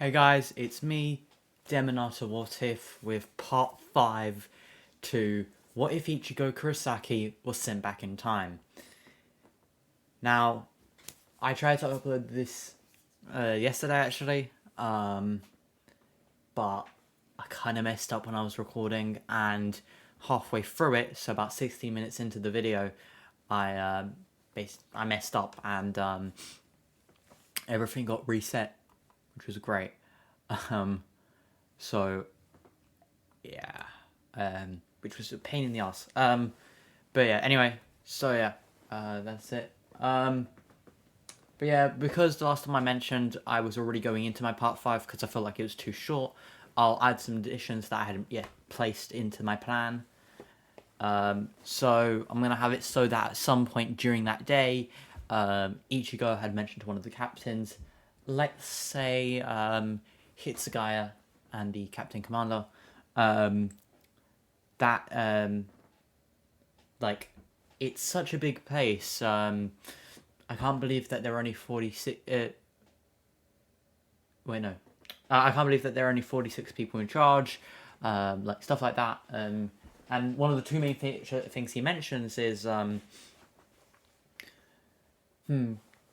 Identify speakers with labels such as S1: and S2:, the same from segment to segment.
S1: Hey guys, it's me, Demonata What If, with part 5 to What If Ichigo Kurosaki was sent back in time. Now, I tried to upload this yesterday actually, but I kind of messed up when I was recording, and halfway through it, so about 16 minutes into the video, I messed up and everything got reset, which was great. Um, so yeah, which was a pain in the ass. But yeah, anyway, so yeah, that's it. But yeah, because the last time I mentioned I was already going into my part 5 because I felt like it was too short, I'll add some additions that I hadn't yet placed into my plan. So I'm going to have it so that at some point during that day, Ichigo had mentioned to one of the captains, let's say Hitsugaya and the captain commander, that like it's such a big place. I can't believe that there are only 46. Wait, no. I can't believe that there are only 46 people in charge. Like stuff like that. And one of the two main things he mentions is,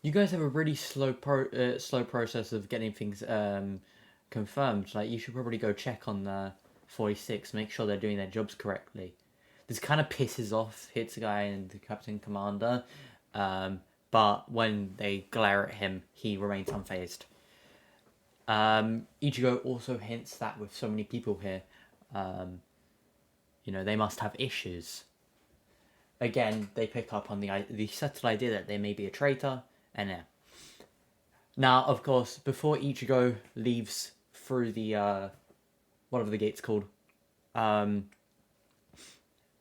S1: you guys have a really slow process of getting things confirmed. Like you should probably go check on the 46, make sure they're doing their jobs correctly. This kind of pisses off Hitsugai and the Captain Commander, but when they glare at him, he remains unfazed. Ichigo also hints that with so many people here, they must have issues. Again, they pick up on the subtle idea that they may be a traitor, and yeah. Now, of course, before Ichigo leaves through the whatever the gate's called,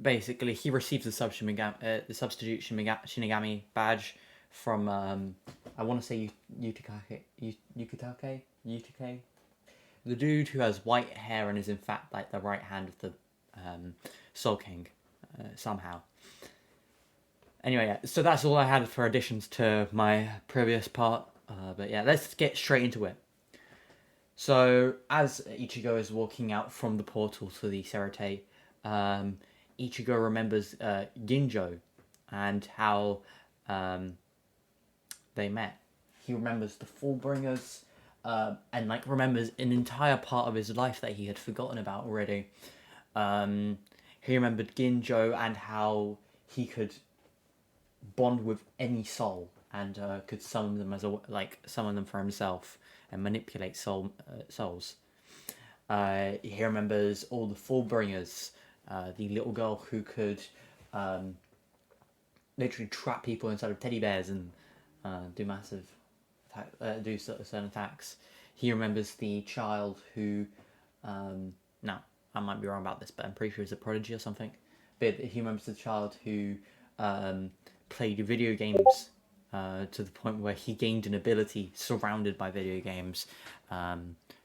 S1: basically he receives the substitute Shinigami badge from I want to say Yukitake, the dude who has white hair and is in fact like the right hand of the Soul King somehow. Anyway, yeah, so that's all I had for additions to my previous part. But yeah, let's get straight into it. So, as Ichigo is walking out from the portal to the Serite, Ichigo remembers Ginjo and how they met. He remembers the Fullbringers, and remembers an entire part of his life that he had forgotten about already. He remembered Ginjo and how he could bond with any soul and could summon them summon them for himself and manipulate souls. He remembers all the Fullbringers, the little girl who could literally trap people inside of teddy bears and do certain attacks. He remembers the child who, now I might be wrong about this, but I'm pretty sure it's a prodigy or something. But he remembers the child who played video games to the point where he gained an ability surrounded by video games,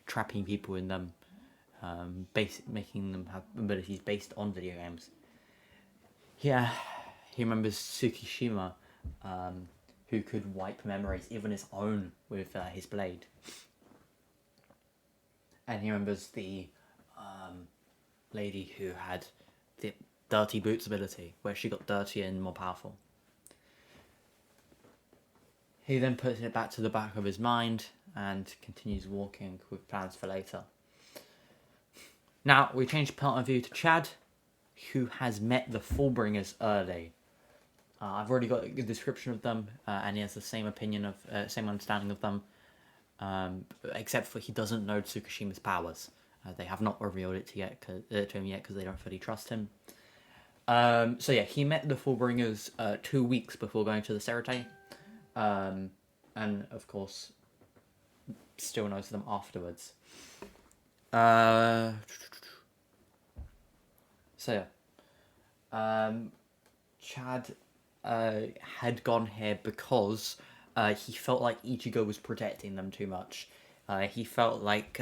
S1: trapping people in them, making them have abilities based on video games. Yeah, he remembers Tsukishima, who could wipe memories, even his own, with his blade. And he remembers the lady who had the dirty boots ability, where she got dirtier and more powerful. He then puts it back to the back of his mind and continues walking with plans for later. Now, we change point of view to Chad, who has met the Fullbringers early. I've already got a good description of them, and he has the same same understanding of them, except for he doesn't know Tsukushima's powers. They have not revealed it to him yet because they don't fully trust him. So yeah, he met the Fullbringers 2 weeks before going to the Serite, and of course, still knows them afterwards. So yeah, Chad had gone here because he felt like Ichigo was protecting them too much. He felt like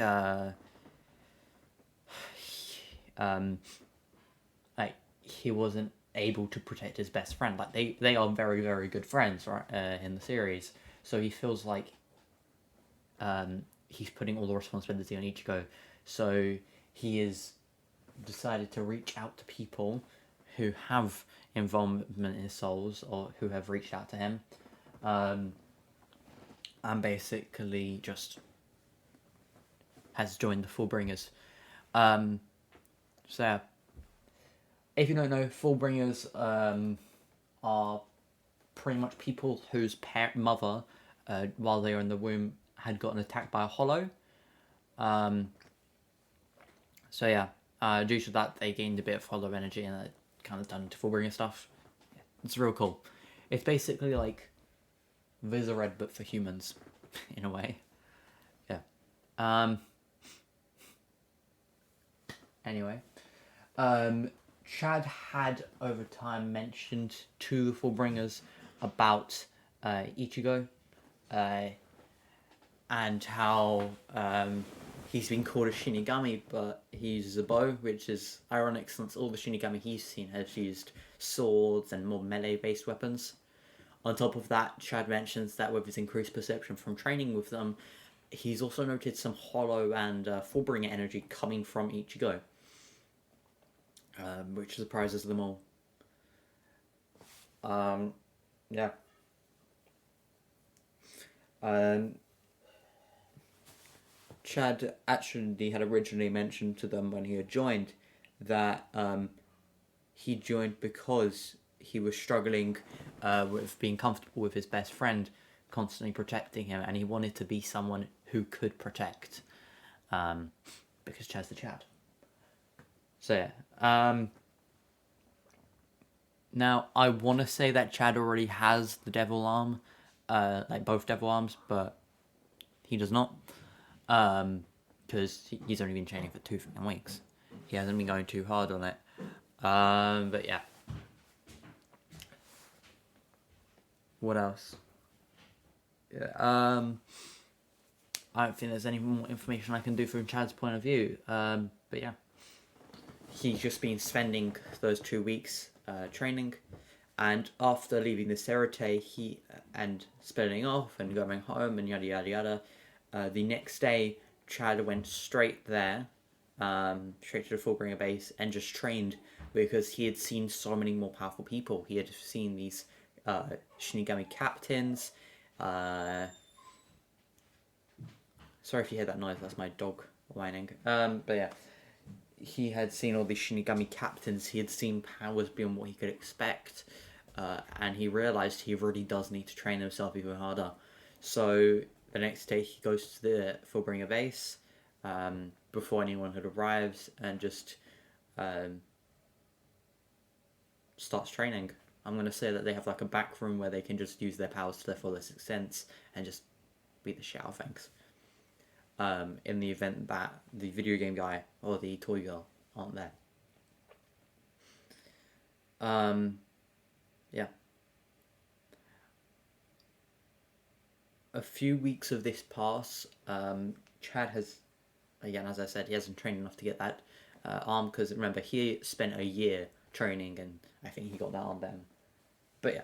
S1: he wasn't able to protect his best friend. Like they are very, very good friends, right? In the series, so he feels like he's putting all the responsibility on Ichigo. So he has decided to reach out to people who have involvement in his souls or who have reached out to him, and basically just has joined the Fullbringers. So yeah. If you don't know, Fullbringers are pretty much people whose mother, while they were in the womb, had gotten attacked by a hollow. So yeah, due to that, they gained a bit of hollow energy and it kind of turned into Fullbringer stuff. Yeah, it's real cool. It's basically like Vizared, but for humans, in a way. Yeah. Anyway. Chad had over time mentioned to the Fullbringers about Ichigo and how he's been called a Shinigami, but he uses a bow, which is ironic since all the Shinigami he's seen has used swords and more melee-based weapons. On top of that, Chad mentions that with his increased perception from training with them, he's also noted some hollow and Fullbringer energy coming from Ichigo. Which surprises them all. Yeah. Chad actually had originally mentioned to them when he had joined that he joined because he was struggling with being comfortable with his best friend constantly protecting him, and he wanted to be someone who could protect, because Chad's the Chad. So yeah. Now I want to say that Chad already has the devil arm, like both devil arms, but he does not, because he's only been training for 2 weeks. He hasn't been going too hard on it. But yeah. What else? Yeah. I don't think there's any more information I can do from Chad's point of view. But yeah. He's just been spending those 2 weeks training, and after leaving the Serite, and splitting off and going home and yada yada yada, the next day Chad went straight there, straight to the Fullbringer base, and just trained because he had seen so many more powerful people. He had seen these Shinigami captains. Sorry if you hear that noise, that's my dog whining. But yeah. He had seen all these Shinigami captains, he had seen powers beyond what he could expect, and he realised he really does need to train himself even harder. So the next day he goes to the Fullbringer base, before anyone had arrived, and just starts training. I'm going to say that they have like a back room where they can just use their powers to their fullest extent and just beat the shit out of things. In the event that the video game guy or the toy girl aren't there. Yeah. A few weeks of this pass, Chad has, again, as I said, he hasn't trained enough to get that arm, because remember, he spent a year training, and I think he got that arm then. But yeah.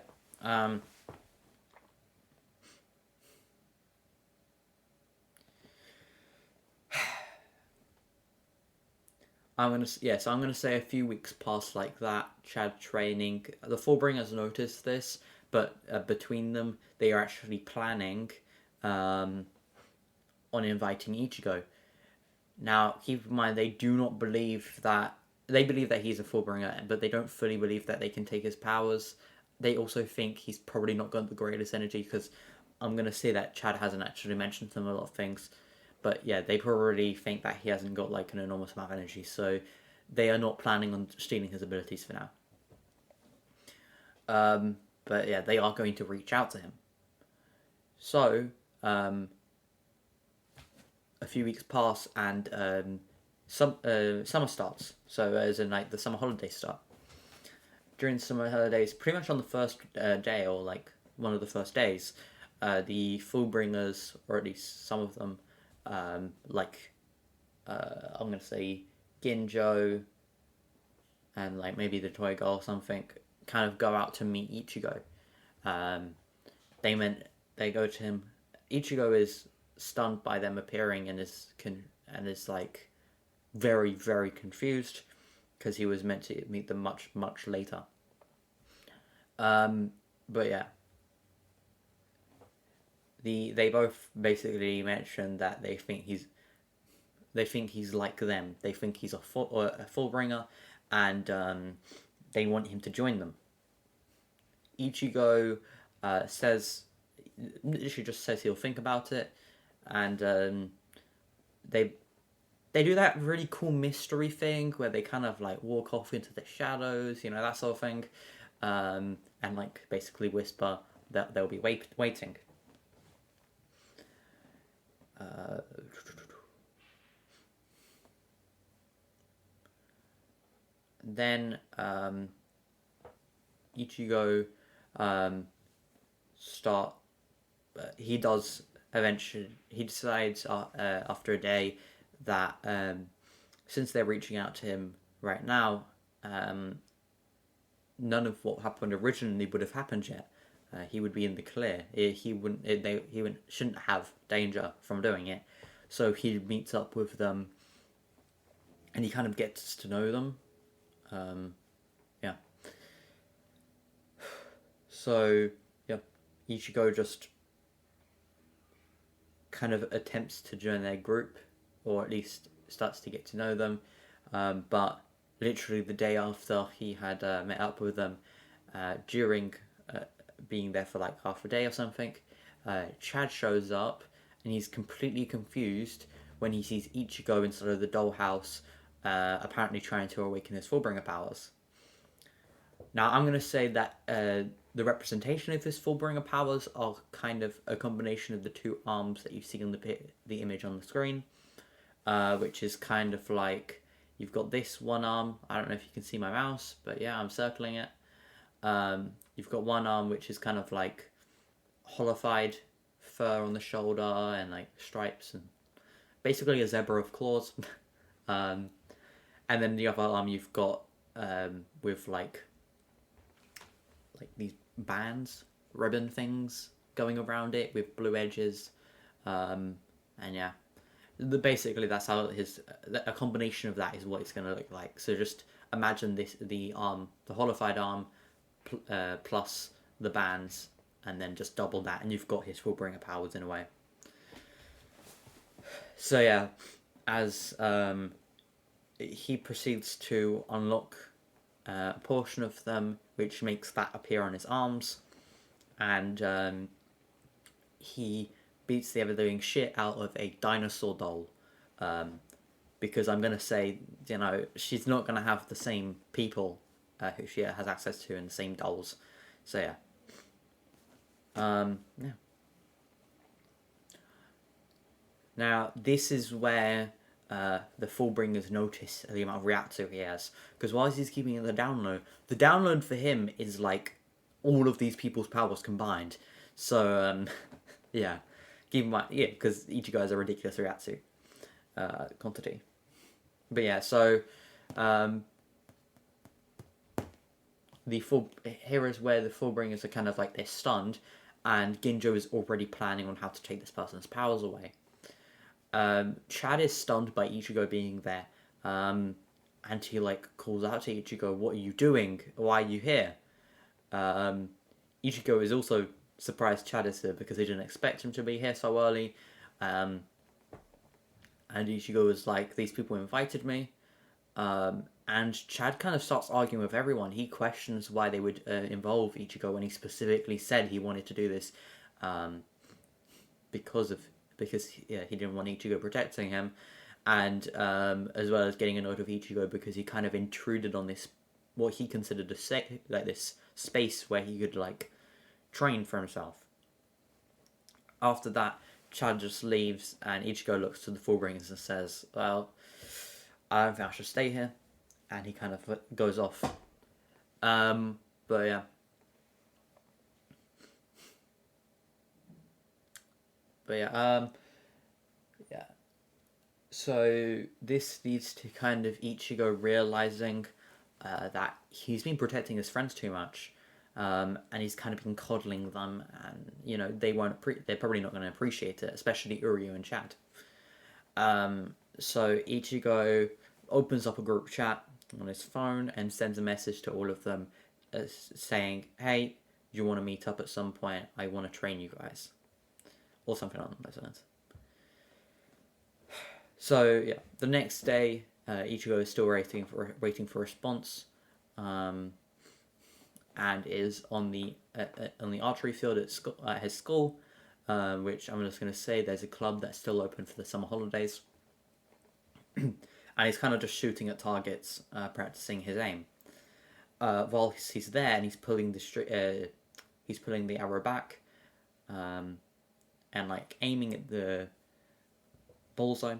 S1: I'm gonna say a few weeks past like that, Chad training. The Fullbringers noticed this, but between them, they are actually planning on inviting Ichigo. Now, keep in mind, they do not believe that. They believe that he's a Fullbringer, but they don't fully believe that they can take his powers. They also think he's probably not got the greatest energy, because I'm gonna say that Chad hasn't actually mentioned to them a lot of things. But yeah, they probably think that he hasn't got like an enormous amount of energy, so they are not planning on stealing his abilities for now. But yeah, they are going to reach out to him. So, a few weeks pass, and summer starts. So as in like the summer holidays start. During summer holidays, pretty much on the first day, or like one of the first days, the Fullbringers, or at least some of them, I'm gonna say Ginjo and like maybe the toy girl or something, kind of go out to meet Ichigo. They go to him. Ichigo is stunned by them appearing and is like very, very confused because he was meant to meet them much, much later. But yeah, they both basically mentioned that they think he's like them. They think he's a Fullbringer, and they want him to join them. Ichigo says, literally just says he'll think about it, and they they do that really cool mystery thing where they kind of like walk off into the shadows, you know, that sort of thing, and like basically whisper that they'll be waiting. Uh, then Ichigo start. He does eventually. He decides after a day that since they're reaching out to him right now, none of what happened originally would have happened yet. He would be in the clear. He wouldn't. He wouldn't, shouldn't have danger from doing it. So he meets up with them, and he kind of gets to know them. Yeah. So yeah, Ichigo just kind of attempts to join their group, or at least starts to get to know them. But literally the day after he had met up with them, during being there for like half a day or something, Chad shows up and he's completely confused when he sees Ichigo inside of the dollhouse, apparently trying to awaken his Fullbringer powers. Now, I'm going to say that the representation of his Fullbringer powers are kind of a combination of the two arms that you see on the image on the screen, which is kind of like you've got this one arm. I don't know if you can see my mouse, but yeah, I'm circling it. You've got one arm which is kind of like hollified fur on the shoulder and like stripes and basically a zebra of claws. And then the other arm you've got with like these bands, ribbon things going around it with blue edges, and yeah, basically that's how a combination of that is what it's going to look like. So just imagine the hollified arm, plus the bands, and then just double that, and you've got his Fullbringer powers in a way. So yeah, as he proceeds to unlock a portion of them, which makes that appear on his arms, and he beats the ever-living shit out of a dinosaur doll, because I'm going to say, you know, she's not going to have the same people who she has access to and the same dolls. So yeah. Yeah. Now, this is where the Fullbringers notice the amount of reactor he has. Because while he's keeping it the download for him is like all of these people's powers combined. So, yeah. Keep in mind, yeah, because Ichigo has a ridiculous reactor quantity. But yeah, so here is where the Fullbringers are kind of like they're stunned, and Ginjo is already planning on how to take this person's powers away. Chad is stunned by Ichigo being there, and he like calls out to Ichigo, "What are you doing? Why are you here?" Ichigo is also surprised Chad is here because he didn't expect him to be here so early. And Ichigo is like, "These people invited me." And Chad kind of starts arguing with everyone. He questions why they would involve Ichigo when he specifically said he wanted to do this because he didn't want Ichigo protecting him, and as well as getting annoyed with Ichigo because he kind of intruded on this what he considered this space where he could like train for himself. After that, Chad just leaves, and Ichigo looks to the Fullbringers and says, "Well, I don't think I should stay here," and he kind of goes off. But yeah. But yeah, yeah. So this leads to kind of Ichigo realizing that he's been protecting his friends too much. and he's kind of been coddling them, and you know they're probably not going to appreciate it, especially Uryu and Chad. So Ichigo opens up a group chat on his phone and sends a message to all of them, saying, "Hey, you want to meet up at some point? I want to train you guys," or something along those lines. So yeah, the next day, Ichigo is still waiting for a response, and is on the archery field at his school, which I'm just going to say there's a club that's still open for the summer holidays, and he's kind of just shooting at targets, practicing his aim. While he's there and he's pulling the arrow back, and like aiming at the bullseye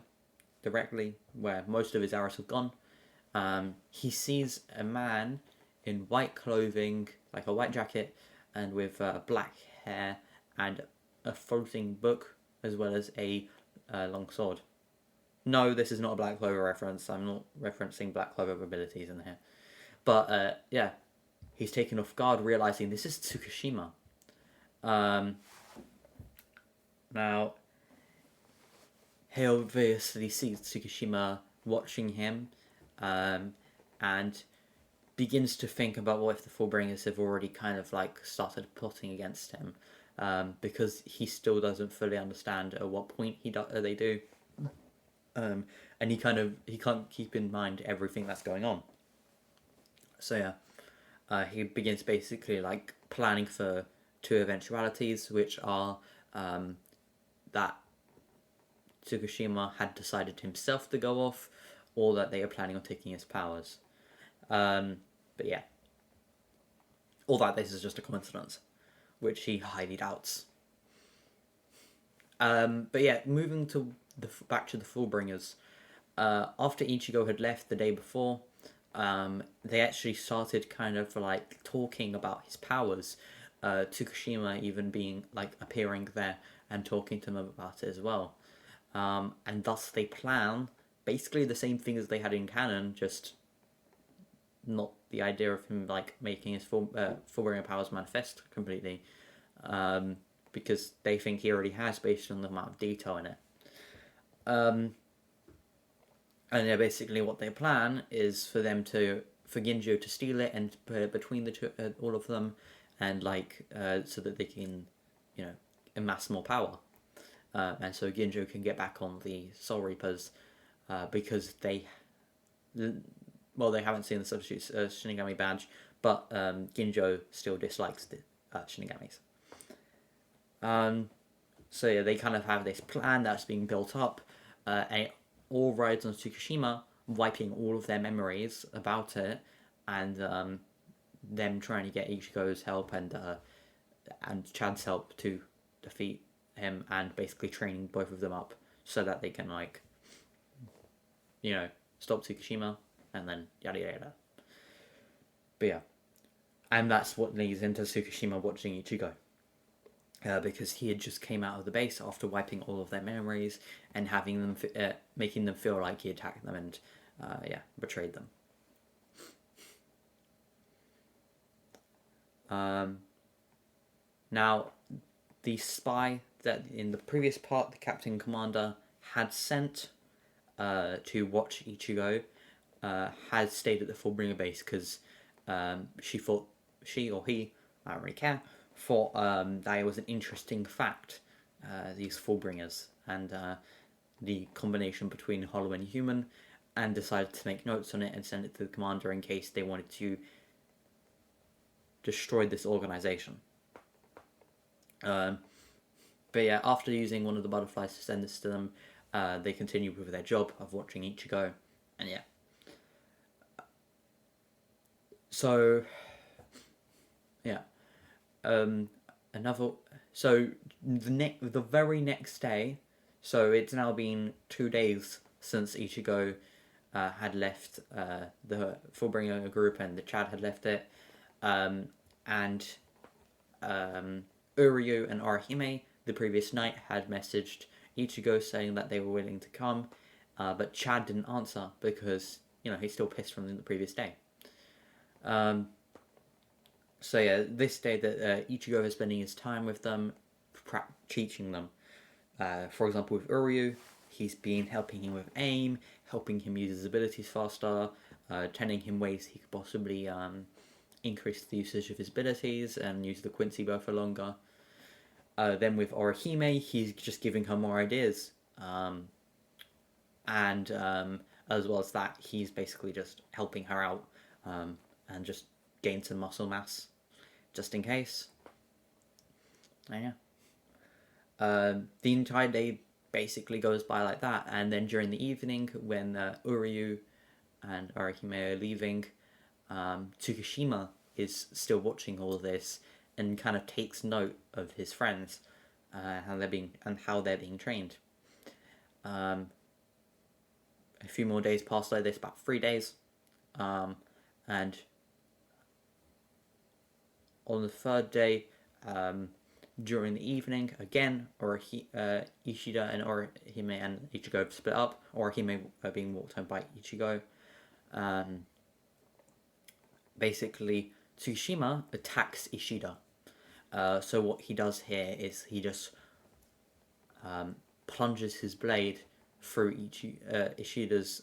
S1: directly where most of his arrows have gone, he sees a man in white clothing, like a white jacket, and with black hair and a floating book, as well as a long sword. No, this is not a Black Clover reference. I'm not referencing Black Clover abilities in here. But yeah, he's taken off guard, realizing this is Tsukushima. Now, he obviously sees Tsukushima watching him, and begins to think about what if the Fullbringers have already kind of like started plotting against him, because he still doesn't fully understand at what point they do, and he can't keep in mind everything that's going on. So yeah, he begins basically like planning for two eventualities, which are that Tsukushima had decided himself to go off, or that they are planning on taking his powers. But yeah, all that this is just a coincidence, which he highly doubts. But yeah, moving to back to the Fullbringers. After Ichigo had left the day before, they actually started kind of like talking about his powers. Tsukushima even being like appearing there and talking to them about it as well. And thus they plan basically the same thing as they had in canon, just not the idea of him like making his Fullbringer powers manifest completely, because they think he already has based on the amount of detail in it. And yeah, basically what they plan is for Ginjo to steal it and put it between the two, all of them, and like so that they can, you know, amass more power. And so Ginjo can get back on the Soul Reapers, because they haven't seen the substitute Shinigami badge, but Ginjo still dislikes the Shinigamis. So yeah, they kind of have this plan that's being built up, and it all rides on Tsukushima wiping all of their memories about it, and them trying to get Ichigo's help and Chad's help to defeat him, and basically training both of them up so that they can, like, you know, stop Tsukushima, and then yada yada. But yeah, and that's what leads into Tsukushima watching Ichigo, because he had just came out of the base after wiping all of their memories and having them making them feel like he attacked them and betrayed them. Now, the spy that in the previous part the Captain Commander had sent to watch Ichigo had stayed at the Fullbringer base because she or he, I don't really care, thought that it was an interesting fact, these Fullbringers, and the combination between Hollow and Human, and decided to make notes on it and send it to the Commander in case they wanted to destroy this organization. But yeah, after using one of the butterflies to send this to them, they continued with their job of watching Ichigo, and yeah. So, yeah. The very next day, so it's now been 2 days since Ichigo had left the Fullbringer group and the Chad had left it, and Uryu and Arahime the previous night had messaged Ichigo saying that they were willing to come, but Chad didn't answer because, you know, he's still pissed from the previous day. So yeah, this day that Ichigo is spending his time with them, teaching them. For example, with Uryu, he's been helping him with aim, helping him use his abilities faster, telling him ways he could possibly increase the usage of his abilities and use the Quincy bow for longer. Then with Orihime, he's just giving her more ideas. And as well as that, he's basically just helping her out and just gain some muscle mass, just in case. And yeah. The entire day basically goes by like that, and then during the evening, when Uryu and Orihime are leaving, Tsukishima is still watching all of this and kind of takes note of his friends, how they're being trained. A few more days pass like this, about 3 days, and on the third day, during the evening, again, Ishida and Orihime and Ichigo have split up. Orihime being walked home by Ichigo. Basically, Tsushima attacks Ishida. So what he does here is he just plunges his blade through Ishida's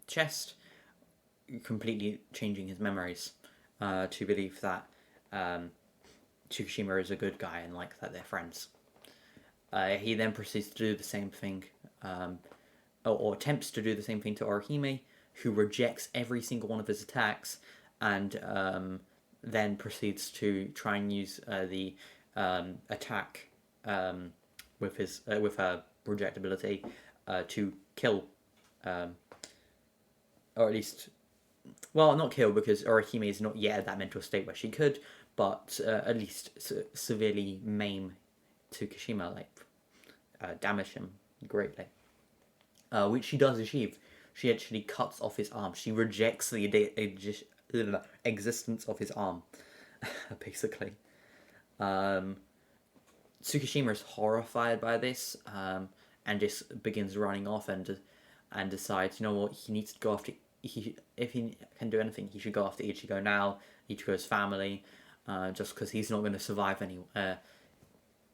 S1: chest, completely changing his memories to believe that Tsukushima is a good guy and like that they're friends. He then proceeds to do the same thing, or attempts to do the same thing to Orihime, who rejects every single one of his attacks, and then proceeds to try and use the attack with her rejectability to kill, or at least, well, not kill because Orihime is not yet at that mental state where she could, but at least severely maim Tsukishima, like damage him greatly, which she does achieve. She actually cuts off his arm. She rejects the existence of his arm, basically. Tsukishima is horrified by this, and just begins running off and decides, you know what, he needs to go after. If he can do anything, he should go after Ichigo now, Ichigo's family, just because he's not going to survive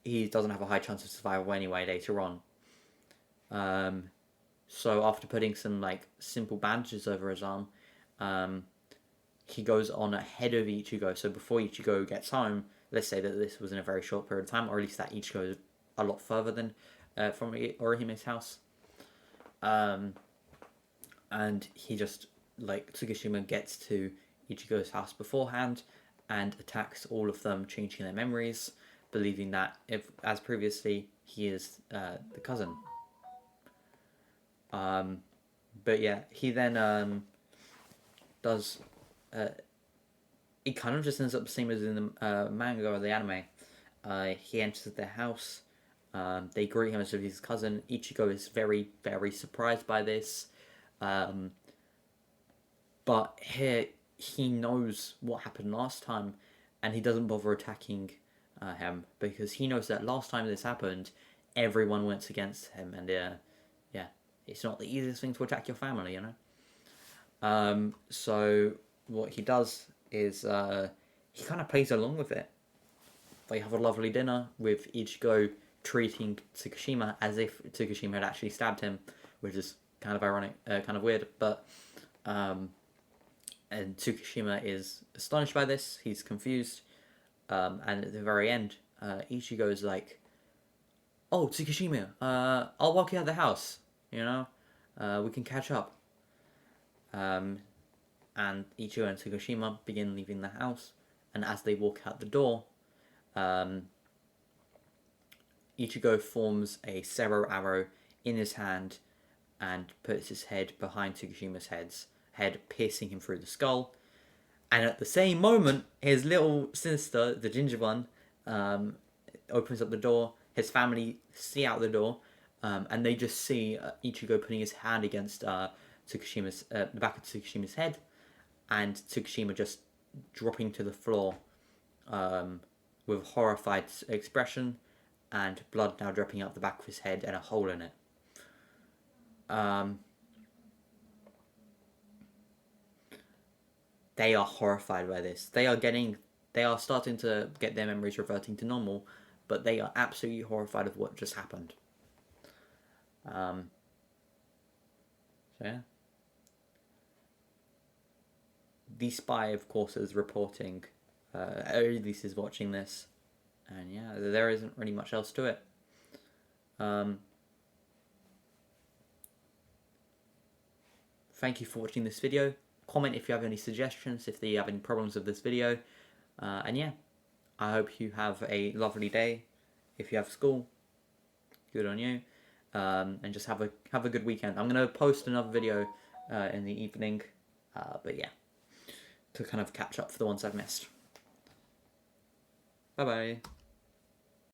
S1: he doesn't have a high chance of survival anyway later on. So after putting some like simple bandages over his arm, he goes on ahead of Ichigo. So before Ichigo gets home, let's say that this was in a very short period of time, or at least that Ichigo is a lot further than from Orihime's house. And he just, like, Tsukishima gets to Ichigo's house beforehand and attacks all of them, changing their memories, believing that, if as previously, he is the cousin. But yeah, he then does. It kind of just ends up the same as in the manga or the anime. He enters their house. They greet him as if he's his cousin. Ichigo is very, very surprised by this. But here, he knows what happened last time, and he doesn't bother attacking him, because he knows that last time this happened, everyone went against him, and yeah, it's not the easiest thing to attack your family, you know? So what he does is he kind of plays along with it. They have a lovely dinner with Ichigo treating Tsukishima as if Tsukishima had actually stabbed him, which is kind of ironic, kind of weird, but and Tsukishima is astonished by this. He's confused, and at the very end, Ichigo is like, "Oh, Tsukishima, I'll walk you out of the house. You know, we can catch up." And Ichigo and Tsukishima begin leaving the house, and as they walk out the door, Ichigo forms a Sero arrow in his hand and puts his head behind Tsukushima's head, piercing him through the skull. And at the same moment, his little sister, the ginger one, opens up the door. His family see out the door, and they just see Ichigo putting his hand against the back of Tsukushima's head, and Tsukushima just dropping to the floor with a horrified expression, and blood now dripping out the back of his head and a hole in it. They are horrified by this. They are getting They are starting to get their memories reverting to normal, but they are absolutely horrified of what just happened. So yeah. The spy, of course, is reporting. Elise is watching this, and yeah, there isn't really much else to it. Thank you for watching this video. Comment if you have any suggestions, if you have any problems with this video. And yeah, I hope you have a lovely day. If you have school, good on you. And just have a good weekend. I'm gonna post another video in the evening, but yeah, to kind of catch up for the ones I've missed. Bye bye.